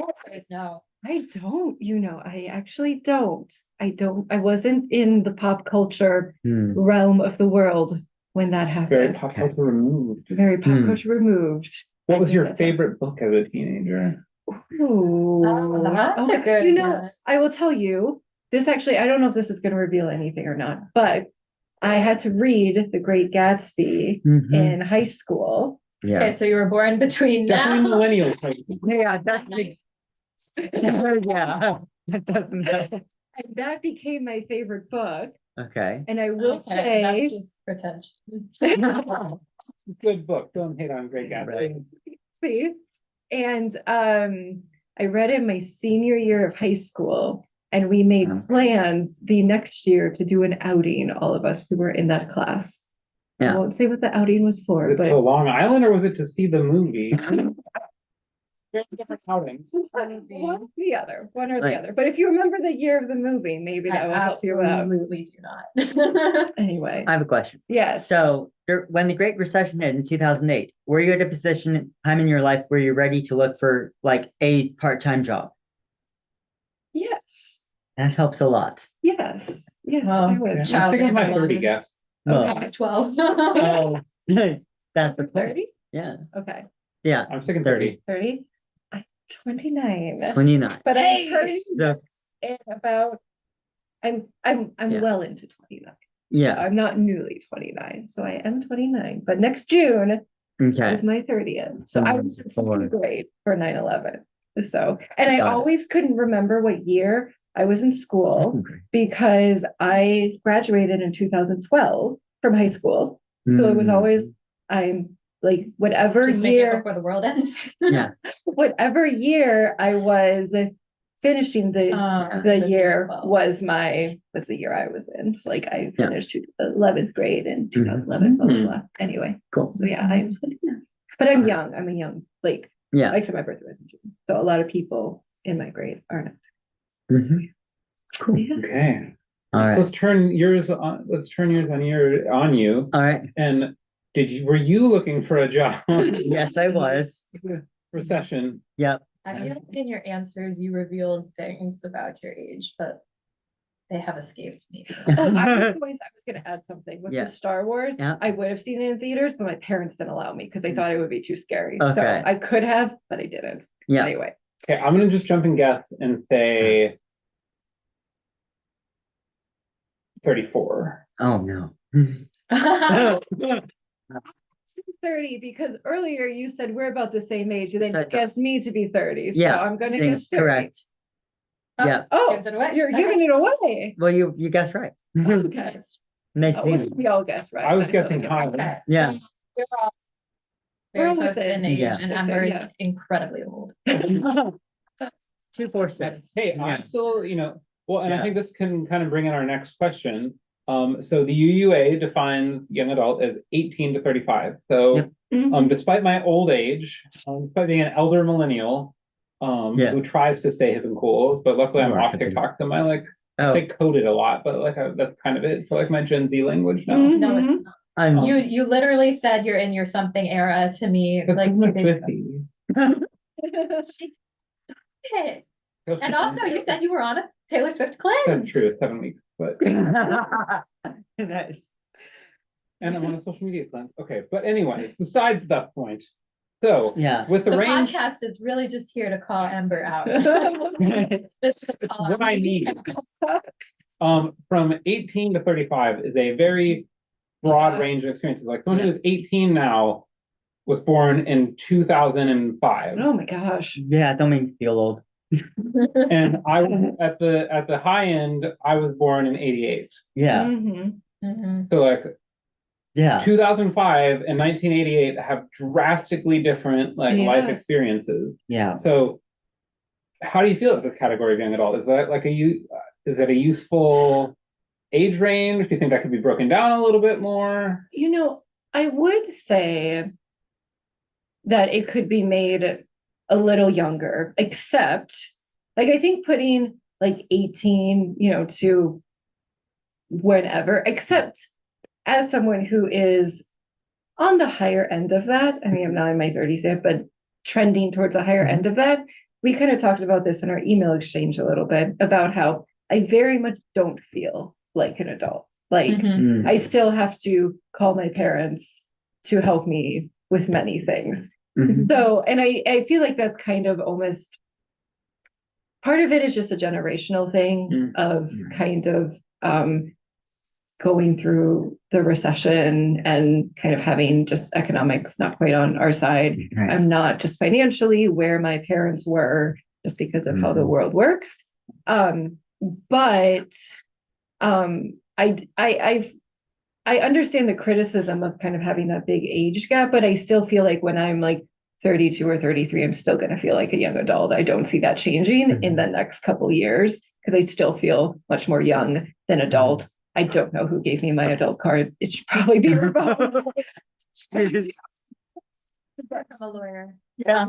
B: answer is no.
G: I don't, I actually don't. I wasn't in the pop culture
H: Hmm.
G: realm of the world when that
F: Very
G: happened.
F: pop culture removed.
G: Very pop
H: Hmm.
G: culture removed.
F: What
G: I
F: was
G: knew
F: your
G: that time.
F: favorite book as a teenager?
G: Ooh.
B: That's a good guess.
G: I will tell you, this actually, I don't know if this is going to reveal anything or not, but I had to read The Great Gatsby
H: Mhm.
G: in high school.
H: Yeah.
B: Okay, so you were born between
F: Definitely
B: now.
F: millennial type.
H: Yeah, that's big. Yeah. That doesn't.
G: And that became my favorite book.
H: Okay.
G: And I will
B: Okay,
G: say,
B: that's just pretentious.
F: Good book. Don't hate on Great Gatsby.
G: and I read it my senior year of high school, and we made
H: Yeah.
G: plans the next year to do an outing, all of us who were in that class. I
H: Yeah.
G: won't say what the outing was for,
F: Was it
G: but
F: to Long Island or was it to see the movie? Different outings.
G: one or the other, one or the
H: Right.
G: other. But if you remember the year of the movie, maybe that will help you out.
I: Absolutely do not.
G: Anyway,
H: I have a question.
G: yes.
H: So when the Great Recession hit in 2008, were you at a position time in your life where you're ready to look for like a part-time job?
G: Yes.
H: That helps a lot.
G: Yes. Yes,
I: Well,
G: I was.
F: I'm sticking with my
I: Child
F: 30
I: labor
F: guess.
H: Well,
I: I was 12.
H: oh, that's the point.
G: 30?
H: Yeah.
G: Okay.
H: Yeah.
F: I'm sticking 30.
G: 30? I'm 29.
H: 29.
G: But
I: Hey!
G: I'm turning
H: The,
G: in about I'm
H: Yeah.
G: well into 29.
H: yeah.
G: I'm not newly 29, so I am 29. But next June
H: Okay.
G: is my 30th. So I was in second
H: Four.
G: grade for 9/11. So, and I
H: Got it.
G: always couldn't remember what year I was in school
H: Second grade.
G: because I graduated in 2012 from high school. So it was always, I'm like, whatever
I: Just make it
G: year,
I: before the world ends.
H: Yeah.
G: whatever year I was finishing the
I: so
G: year
I: 12.
G: was the year I was in. So like I
H: Yeah.
G: finished 11th grade in 2011, blah, blah,
F: Mhm.
G: blah. Anyway,
H: Cool.
G: so yeah, I'm 29. But I'm young. I'm a young, like,
H: Yeah.
G: except my birthday was in June. So a lot of people in my grade are not.
H: Mhm. Cool.
G: Yeah.
F: Okay.
H: All
F: So
H: right.
F: let's turn yours on. Let's turn yours on you.
H: All right.
F: And were you looking for a job?
H: Yes, I was.
F: Recession.
H: Yep.
I: I feel like in your answers, you revealed things about your age, but they have escaped me. So.
G: Oh, I was going to add something with
H: Yeah.
G: the Star Wars.
H: Yeah.
G: I would have seen it in theaters, but my parents didn't allow me because they thought it would be too scary. So
H: Okay.
G: I could have, but I didn't.
H: Yeah.
G: Anyway.
F: Okay, I'm gonna just jump and guess and say 34.
H: Oh no.
G: 30 because earlier you said we're about the same age and then
H: So
G: you
H: I thought-
G: guessed me to be 30. So
H: Yeah,
G: I'm going to
H: Think
G: guess 30.
H: correct.
I: Oh,
H: Yeah.
G: Oh,
I: Gives it away.
G: you're
I: Okay.
G: giving it away.
H: Well, you guessed right.
G: Okay.
H: Makes
G: Oh,
H: it
G: well,
H: easy.
G: we all guessed right.
F: I was
G: Nice,
F: guessing
G: like it.
F: high.
I: Okay.
H: Yeah.
I: So we're all
G: We're
I: very
G: all
I: close
G: within-
I: in age,
H: Yeah.
I: and
G: So,
I: Amber
G: yeah.
I: is incredibly old.
H: 246.
F: Hey,
H: Yeah.
F: I'm still, well, and I
H: Yeah.
F: think this can kind of bring in our next question. So the UUA defines young adult as 18 to 35. So,
H: Yep.
G: Mhm.
F: despite my old age, despite being an elder millennial,
H: Yeah.
F: who tries to stay hip and cool, but luckily I'm
H: You are
F: off
H: hip and-
F: TikTok, so my
H: Oh,
F: I coded a lot, but that's kind of it for like my Gen Z language now.
G: Mhm.
I: No, it's not.
H: I'm.
I: You literally said you're in your something era to me
F: But
I: like
F: I'm
I: 2 days ago.
F: 50.
I: Okay. And also, you said you were on a Taylor Swift cleanse.
F: That's true, 7 weeks, but
H: Nice.
F: and I'm on a social media cleanse. Okay, but anyway, besides that point. So
H: Yeah.
F: with the
I: The
F: range,
I: podcast is really just here to call Amber out.
H: That's
I: This is a
F: it's
I: call
F: what
I: out.
F: I need. From 18 to 35 is a very broad
G: Yeah.
F: range of experiences. Like someone who's 18 now was born in 2005,
G: Oh my gosh.
H: Yeah, don't make me feel old.
F: and I was at the high end. I was born in 88.
H: Yeah.
G: Mhm.
I: Mhm.
F: So like
H: Yeah.
F: 2005 and 1988 have drastically different like life
G: Yeah.
F: experiences.
H: Yeah.
F: So how do you feel about this category of young adult? Is that like is that a useful age range? Do you think that could be broken down a little bit more?
G: I would say that it could be made a little younger, except like I think putting like 18, to whenever, except as someone who is on the higher end of that. I mean, I'm not in my 30s yet, but trending towards the higher end of that. We kind of talked about this in our email exchange a little bit about how I very much don't feel like an adult. Like
I: Mhm.
H: Mm.
G: I still have to call my parents to help me with many things.
H: Mhm.
G: So, and I feel like that's kind of almost part of it is just a generational thing
F: Mm.
G: of
H: Mm.
G: kind of going through the recession and kind of having just economics not quite on our side.
H: Right.
G: I'm not just financially where my parents were just because of how the
H: Mhm.
G: world works. But I understand the criticism of kind of having that big age gap, but I still feel like when I'm like 32 or 33, I'm still going to feel like a young adult. I don't see that changing in the next couple years because I still feel much more young than adult. I don't know who gave me my adult card. It should probably be revoked.
I: I'm a lawyer.
H: Yeah.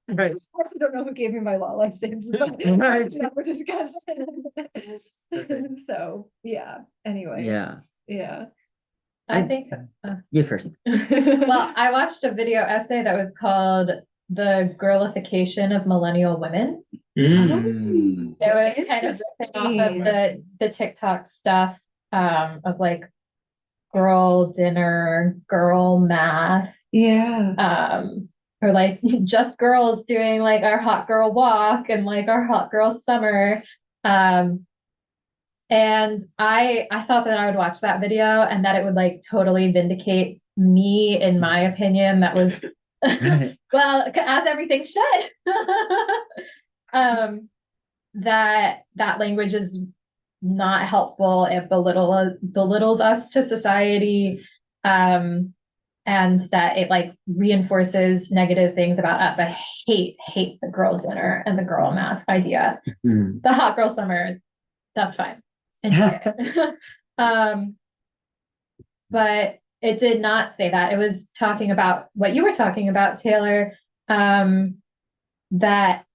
H: Right.
G: Of course, I don't know who gave me my law license, but
H: Right.
G: that's another discussion. So, yeah, anyway.
H: Yeah.
G: Yeah.
I: I
H: I-
I: think,
H: You first.
I: well, I watched a video essay that was called The Girlification of Millennial Women.
F: Mm.
I: It was kind of ripping off of the TikTok stuff, of like girl dinner, girl math,
G: Yeah.
I: or like just girls doing like our hot girl walk and like our hot girl summer. And I thought that I would watch that video and that it would like totally vindicate me, in my opinion. That was
H: Right.
I: well, as everything should. That language is not helpful. It belittles us to society, and that it like reinforces negative things about us. I hate the girl dinner and the girl math idea.
H: Mhm.
I: The hot girl summer, that's fine. Enjoy it. But it did not say that. It was talking about what you were talking about, Taylor, that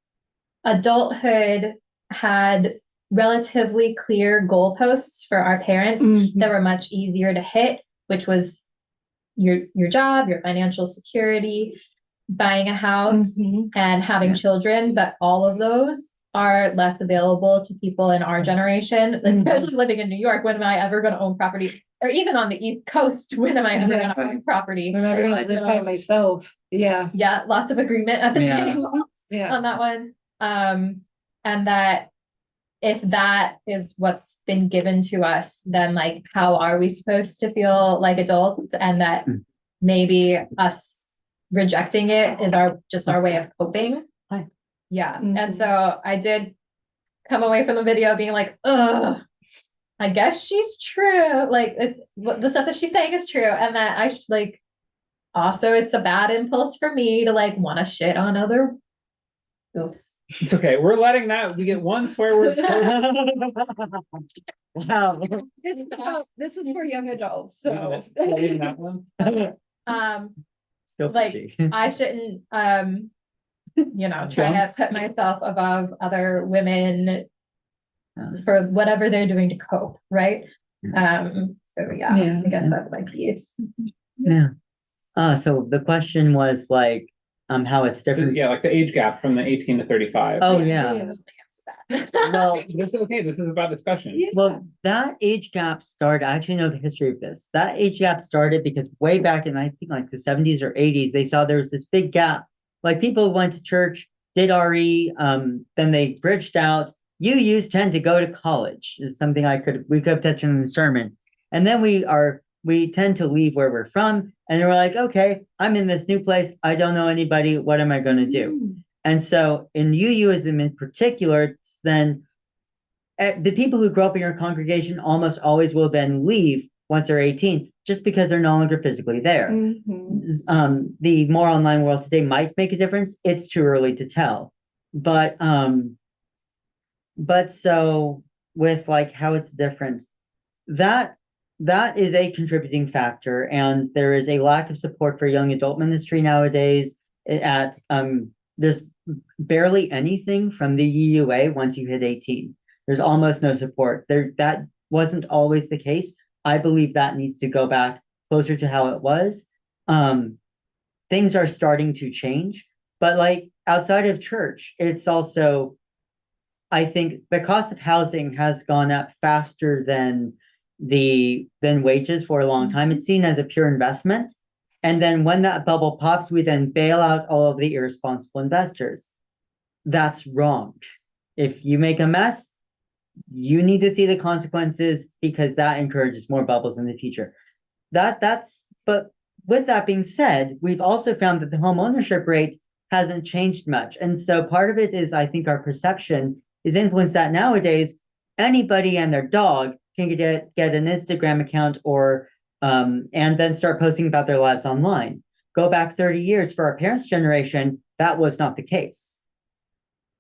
I: adulthood had relatively clear goalposts for our parents that were much easier to hit, which was your job, your financial security, buying a house, and having children. But all of those are left available to people in our generation, especially living in New York. When am I ever going to own property? Or even on the East Coast, when am I ever going to own property?
G: I'm never going to live by myself. Yeah.
I: Yeah, lots of agreement at the
H: Yeah.
I: table
G: Yeah.
I: on that one. And that if that is what's been given to us, then like, how are we supposed to feel like adults? And that maybe us rejecting it is our way of coping.
H: Hi.
I: Yeah. And so I did come away from the video being like, ugh, I guess she's true. Like it's the stuff that she's saying is true. And that I should like, also it's a bad impulse for me to like want to shit on other. Oops.
F: It's okay. We're letting that. We get one swear word.
H: Wow.
G: This is for young adults, so.
F: Leaving that one.
H: Still
I: Like
H: pretty.
I: I shouldn't try to put myself above other women for whatever they're doing to cope, right? So yeah, I guess that's my piece.
H: Yeah. So the question was like, how it's different.
F: Yeah, like the age gap from the 18 to 35.
H: Oh yeah. Well,
F: This is okay. This is about discussion.
H: well, that age gap started. I actually know the history of this. That age gap started because way back in, I think, like the 70s or 80s, they saw there was this big gap. Like people went to church, did RE, then they bridged out. UUs tend to go to college is something we could have touched on in the sermon. And then we tend to leave where we're from, and we're like, okay, I'm in this new place. I don't know anybody. What am I going to do? And so in UUism in particular, it's then the people who grow up in your congregation almost always will then leave once they're 18, just because they're no longer physically there. The more online world today might make a difference. It's too early to tell. But so with like how it's different, that is a contributing factor, and there is a lack of support for young adult ministry nowadays. There's barely anything from the UUA once you hit 18. There's almost no support there. That wasn't always the case. I believe that needs to go back closer to how it was. Things are starting to change, but like outside of church, it's also, I think the cost of housing has gone up faster than wages for a long time. It's seen as a pure investment. And then when that bubble pops, we then bail out all of the irresponsible investors. That's wrong. If you make a mess, you need to see the consequences, because that encourages more bubbles in the future. But with that being said, we've also found that the home ownership rate hasn't changed much. And so part of it is, I think, our perception is influenced that nowadays anybody and their dog can get an Instagram account or and then start posting about their lives online. go back 30 years for our parents' generation, that was not the case.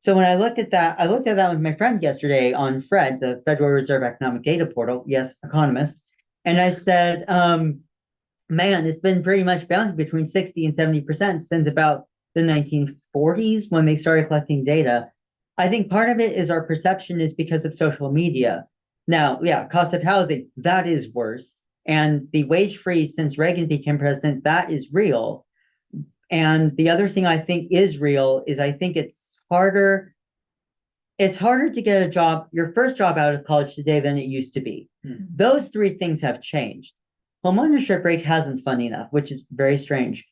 H: So when I looked at that with my friend yesterday on Fred, the Federal Reserve Economic Data Portal, yes, economist, and I said, man, it's been pretty much bouncing between 60 and 70% since about the 1940s when they started collecting data. I think part of it is our perception is because of social media. Now, yeah, cost of housing, that is worse. And the wage freeze since Reagan became president, that is real. And the other thing I think is real is I think it's harder to get a job, your first job out of college today than it used to be. Those three things have changed. Homeownership rate hasn't, funny enough, which is very strange.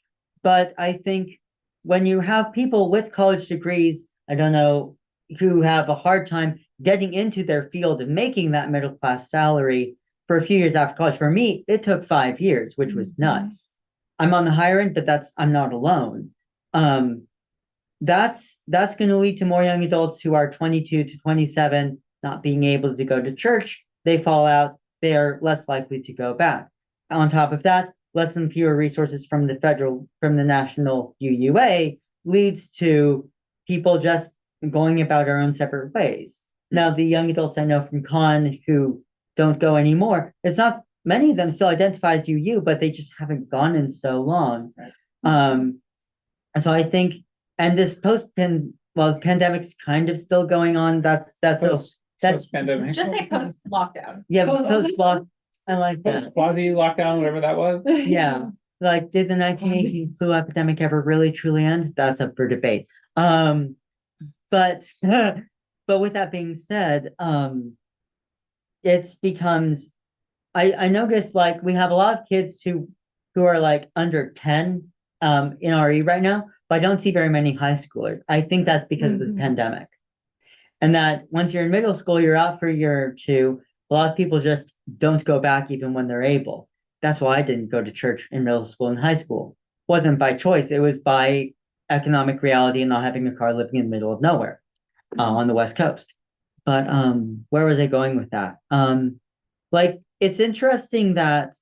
H: But I think when you have people with college degrees, I don't know, who have a hard time getting into their field and making that middle class salary for a few years after college. For me, it took 5 years, which was nuts. I'm on the higher end, but I'm not alone. That's going to lead to more young adults who are 22 to 27 not being able to go to church. They fall out. They are less likely to go back. On top of that, less and fewer resources from the national UUA leads to people just going about our own separate ways. Now, the young adults I know from Con who don't go anymore, it's not, many of them still identify as UU, but they just haven't gone in so long. And so I think, and this pandemic's kind of still going on. That's
F: Post-pandemic.
I: Just say post lockdown.
H: yeah, post-lock. I like that.
F: Post-quasi lockdown, whatever that was.
H: Yeah. Like, did the 1918 flu epidemic ever really truly end? That's up for debate. But with that being said, it becomes, I noticed like we have a lot of kids who are like under 10 in RE right now, but I don't see very many high schoolers. I think that's because of the pandemic. And that once you're in middle school, you're out for a year or two. A lot of people just don't go back even when they're able. That's why I didn't go to church in middle school and high school. It wasn't by choice. It was by economic reality and not having a car, living in the middle of nowhere on the West Coast. But where was I going with that? Like, it's interesting that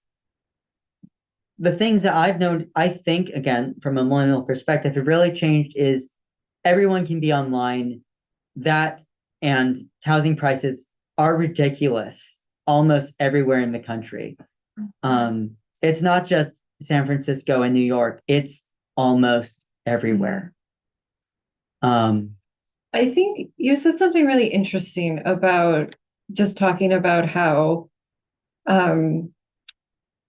H: the things that I've known, I think, again, from a millennial perspective, have really changed is everyone can be online. That and housing prices are ridiculous almost everywhere in the country. It's not just San Francisco and New York, it's almost everywhere.
G: I think you said something really interesting about just talking about how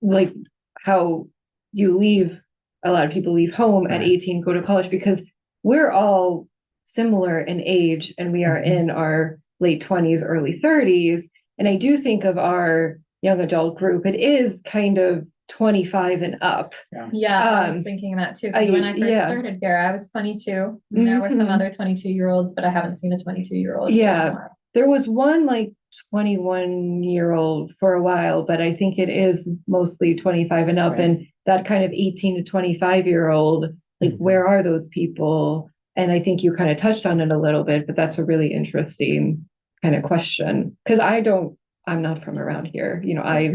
G: like how you leave, a lot of people leave home at 18, go to college, because we're all similar in age and we are in our late 20s, early 30s. And I do think of our young adult group, it is kind of 25 and up.
I: Yeah, I was thinking that too. 'Cause when I first started here, I was 22. And there were some other 22-year-olds, but I haven't seen a 22-year-old.
G: Yeah, there was one like 21-year-old for a while, but I think it is mostly 25 and up. And that kind of 18 to 25-year-old, like, where are those people? And I think you kind of touched on it a little bit, but that's a really interesting kind of question. Because I'm not from around here. You know, I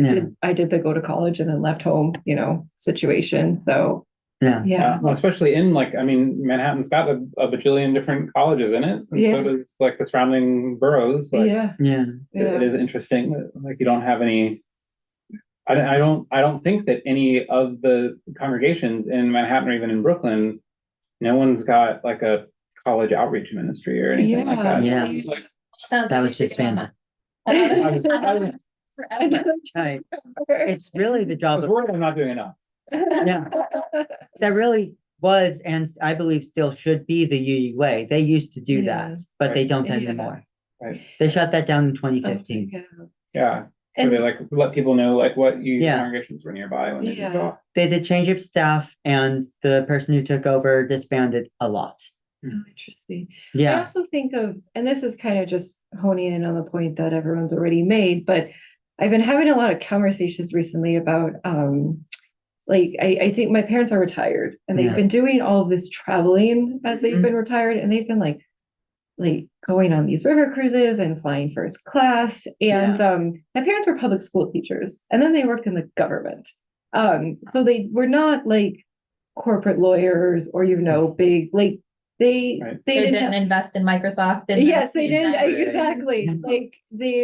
G: did the go to college and then left home, you know, situation. So yeah.
F: Well, especially in like, I mean, Manhattan's got a bajillion different colleges in it. And so does like the surrounding boroughs. Like, it is interesting that like you don't have any. I don't think that any of the congregations in Manhattan or even in Brooklyn, no one's got like a college outreach ministry or anything like that.
H: Yeah.
F: It's like,
H: that was just
I: forever.
H: Right. It's really the job
F: I was
H: of,
F: worried I'm not doing enough.
H: yeah, that really was, and I believe still should be, the UUA. They used to do that, but they don't anymore.
F: Right.
H: They shut that down in 2015.
F: Yeah. So they like let people know like what congregations were nearby when they moved off.
H: They did change of staff, and the person who took over disbanded a lot.
G: Oh, interesting. I
H: Yeah.
G: also think of, and this is kind of just honing in on the point that everyone's already made, but I've been having a lot of conversations recently about like I think my parents are retired and they've been doing all of this traveling as they've been retired, and they've been like going on these river cruises and flying first class. And my parents were public school teachers, and then they worked in the government. So they were not like corporate lawyers or, big, like they
F: Right.
G: they
I: They
G: didn't
I: didn't
G: have,
I: invest in Microsoft. Didn't
G: yes, they
I: invest in
G: didn't,
I: that.
G: exactly.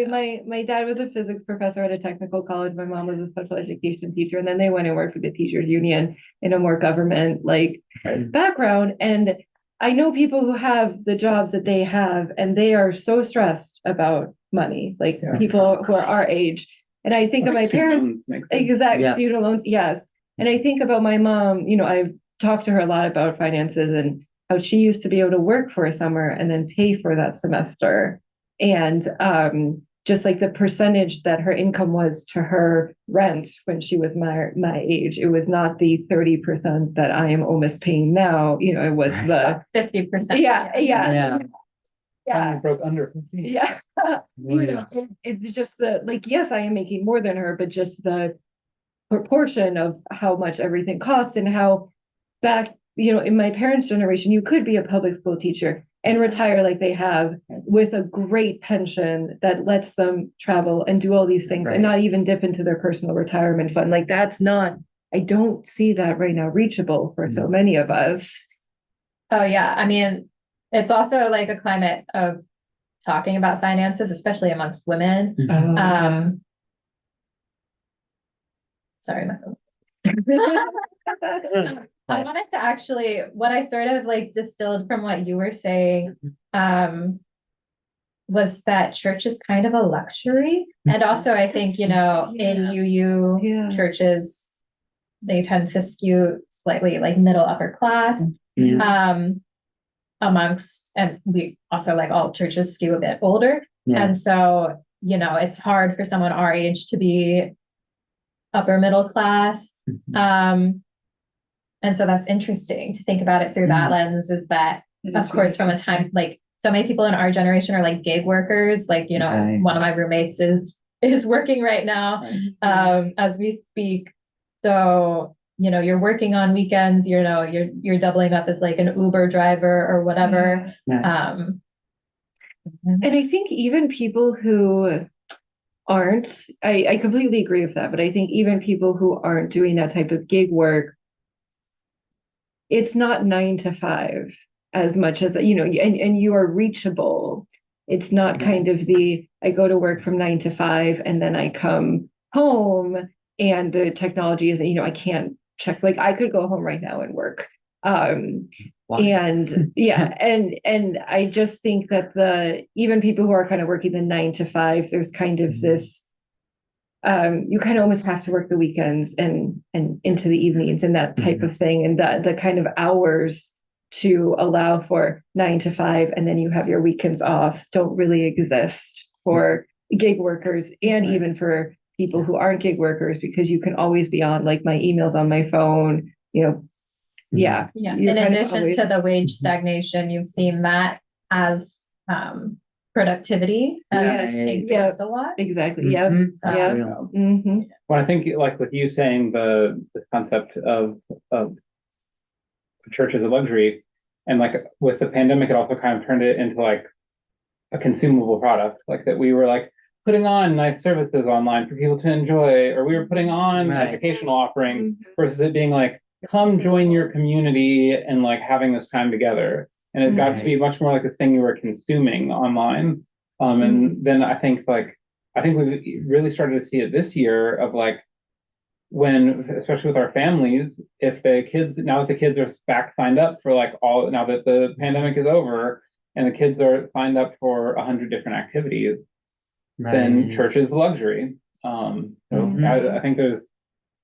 G: Like my dad was a physics professor at a technical college. My mom was a special education teacher, and then they went and worked for the teachers union in a more government like background. And I know people who have the jobs that they have, and they are so stressed about money, like people who are our age. And I think of my parents, exact student loans, yes. And I think about my mom, I've talked to her a lot about finances and how she used to be able to work for a summer and then pay for that semester. And just like the percentage that her income was to her rent when she was my age, it was not the 30% that I am almost paying now. It was the
I: 50%.
G: Yeah.
F: Broke under 15.
G: Yeah. It's just yes, I am making more than her, but just the proportion of how much everything costs and how back, in my parents' generation, you could be a public school teacher and retire like they have with a great pension that lets them travel and do all these things and not even dip into their personal retirement fund. Like I don't see that right now reachable for so many of us.
I: Oh yeah. I mean, it's also like a climate of talking about finances, especially amongst women. Sorry, my phone. I wanted to actually, what I sort of like distilled from what you were saying, was that church is kind of a luxury. And also I think, in UU churches, they tend to skew slightly like middle upper class. Amongst, and we also like all churches skew a bit older. And so, it's hard for someone our age to be upper middle class. And so that's interesting to think about it through that lens, is that, of course, from a time, like so many people in our generation are like gig workers. Like, one of my roommates is working right now, as we speak. So, you're working on weekends, you're doubling up as like an Uber driver or whatever.
G: And I think even people who aren't, I completely agree with that, but I think even people who aren't doing that type of gig work, it's not 9 to 5 as much as, and you are reachable. It's not kind of I go to work from 9 to 5 and then I come home and the technology is, I can't check, like I could go home right now and work. And I just think that even people who are kind of working the 9 to 5, there's kind of this, you kind of almost have to work the weekends and into the evenings and that type of thing. And the kind of hours to allow for 9 to 5, and then you have your weekends off, don't really exist for gig workers and even for people who aren't gig workers, because you can always be on like my emails on my phone, In
I: addition to the wage stagnation, you've seen that as productivity has increased a lot.
G: Exactly.
F: Well, I think like with you saying the concept of church as a luxury, and like with the pandemic, it also kind of turned it into like a consumable product, like that we were like putting on nice services online for people to enjoy, or we were putting on educational offerings versus it being like, come join your community and like having this time together. And it got to be much more like this thing you were consuming online. And then I think we really started to see it this year of like, when, especially with our families, if now that the kids are back signed up for like now that the pandemic is over and the kids are signed up for 100 different activities, then church is a luxury. So I think there's,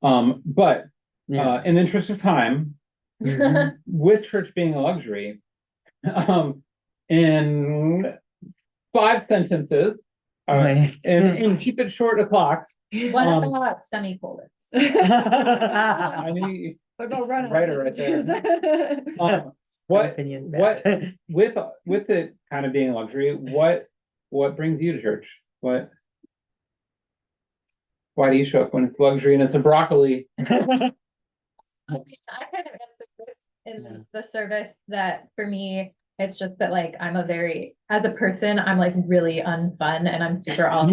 F: but in the interest of time, with church being a luxury, in 5 sentences, and keep it short o'clock.
I: What about semicolons?
F: I mean,
G: what about run
F: writer right there. What with it kind of being a luxury, what brings you to church? Why do you show up when it's luxury and it's a broccoli?
I: I kind of answered this in the service that for me, it's just that like as a person, I'm like really unfun and I'm super all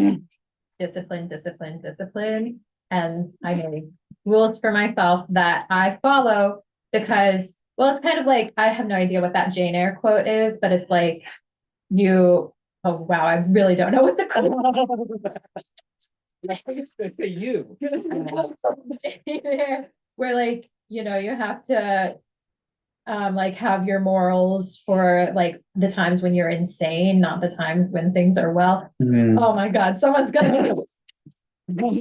I: discipline. And I made rules for myself that I follow. because, well, it's kind of like, I have no idea what that Jane Eyre quote is, but it's like, oh wow, I really don't know what the quote
F: I say you.
I: where like, you have to like have your morals for like the times when you're insane, not the times when things are well. Oh my God, someone's gonna but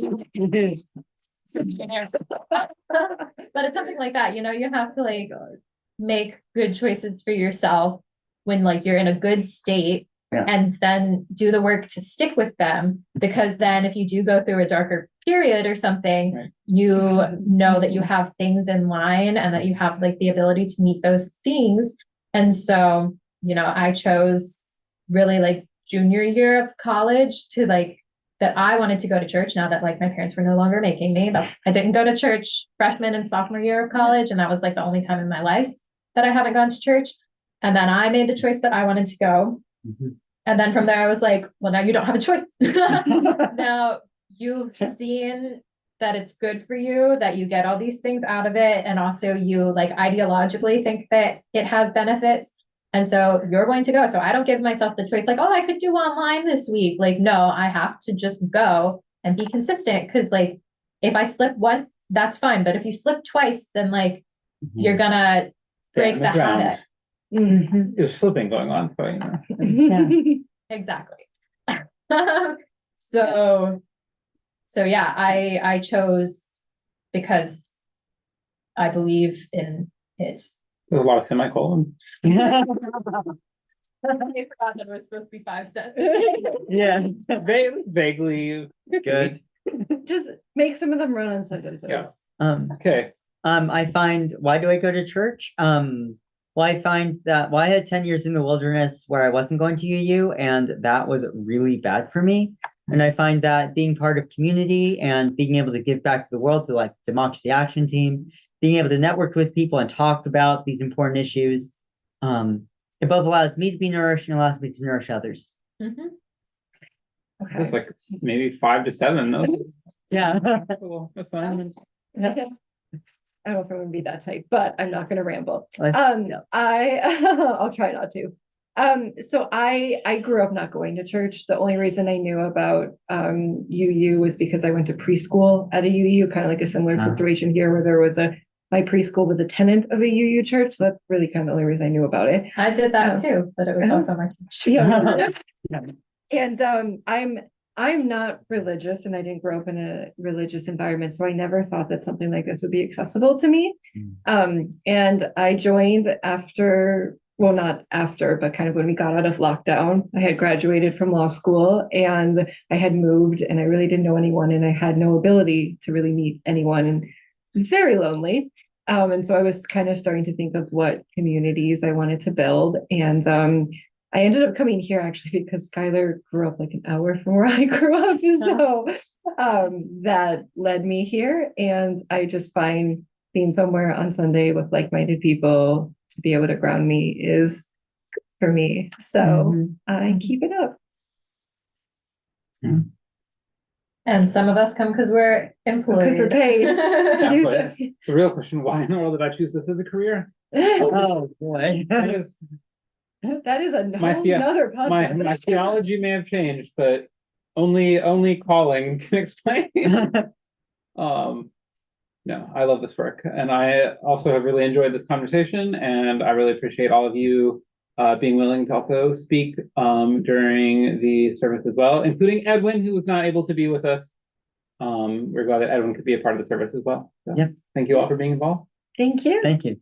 I: it's something like that, you have to like make good choices for yourself when like you're in a good state, and then do the work to stick with them, because then if you do go through a darker period or something, you know that you have things in line and that you have like the ability to meet those things. And so, I chose really like junior year of college to like, that I wanted to go to church now that like my parents were no longer making me, but I didn't go to church freshman and sophomore year of college. And that was like the only time in my life that I haven't gone to church. And then I made the choice that I wanted to go. And then from there, I was like, well, now you don't have a choice. Now you've seen that it's good for you, that you get all these things out of it. And also you like ideologically think that it has benefits. And so you're going to go. So I don't give myself the choice like, oh, I could do online this week. Like, no, I have to just go and be consistent. Cause like, if I slip once, that's fine. But if you slip twice, then like, you're gonna break the habit.
F: There's slipping going on, so
I: Exactly. So yeah, I chose because I believe in it.
F: There's a lot of semicolons.
I: I forgot that it was supposed to be 5 cents.
H: Yeah.
F: Vaguely
H: Good.
G: Just make some of them run on sentences.
F: Yeah.
H: Okay. I find, why do I go to church? Well, I find that, I had 10 years in the wilderness where I wasn't going to UU, and that was really bad for me. And I find that being part of community and being able to give back to the world through like Democracy Action Team, being able to network with people and talk about these important issues, it both allows me to be nourished and allows me to nourish others.
F: It's like maybe 5 to 7. Those.
H: Yeah.
F: Cool assignment.
G: I don't know if I'm gonna be that tight, but I'm not gonna ramble.
H: No.
G: I'll try not to. So I grew up not going to church. The only reason I knew about UU was because I went to preschool at a UU, kind of like a similar situation here, where there was my preschool was a tenant of a UU church. So that's really kind of the only reason I knew about it.
I: I did that too, but it was also my church.
G: Yeah. And I'm not religious, and I didn't grow up in a religious environment, so I never thought that something like this would be accessible to me. And I joined after, well, not after, but kind of when we got out of lockdown. I had graduated from law school and I had moved, and I really didn't know anyone, and I had no ability to really meet anyone, and very lonely. And so I was kind of starting to think of what communities I wanted to build. And I ended up coming here actually because Skylar grew up like an hour from where I grew up. So that led me here. And I just find being somewhere on Sunday with like-minded people to be able to ground me is good for me. So I keep it up.
I: And some of us come because we're employed.
G: We're paid to do
F: But
G: so.
F: the real question: why in the world did I choose this as a career?
H: Oh boy.
G: That is another podcast.
F: My theology may have changed, but only calling can explain. No, I love this work, and I also have really enjoyed this conversation, and I really appreciate all of you being willing to also speak during the service as well, including Edwin, who was not able to be with us. We're glad that Edwin could be a part of the service as well. So,
H: yeah.
F: Thank you all for being involved.
G: Thank you.
H: Thank you.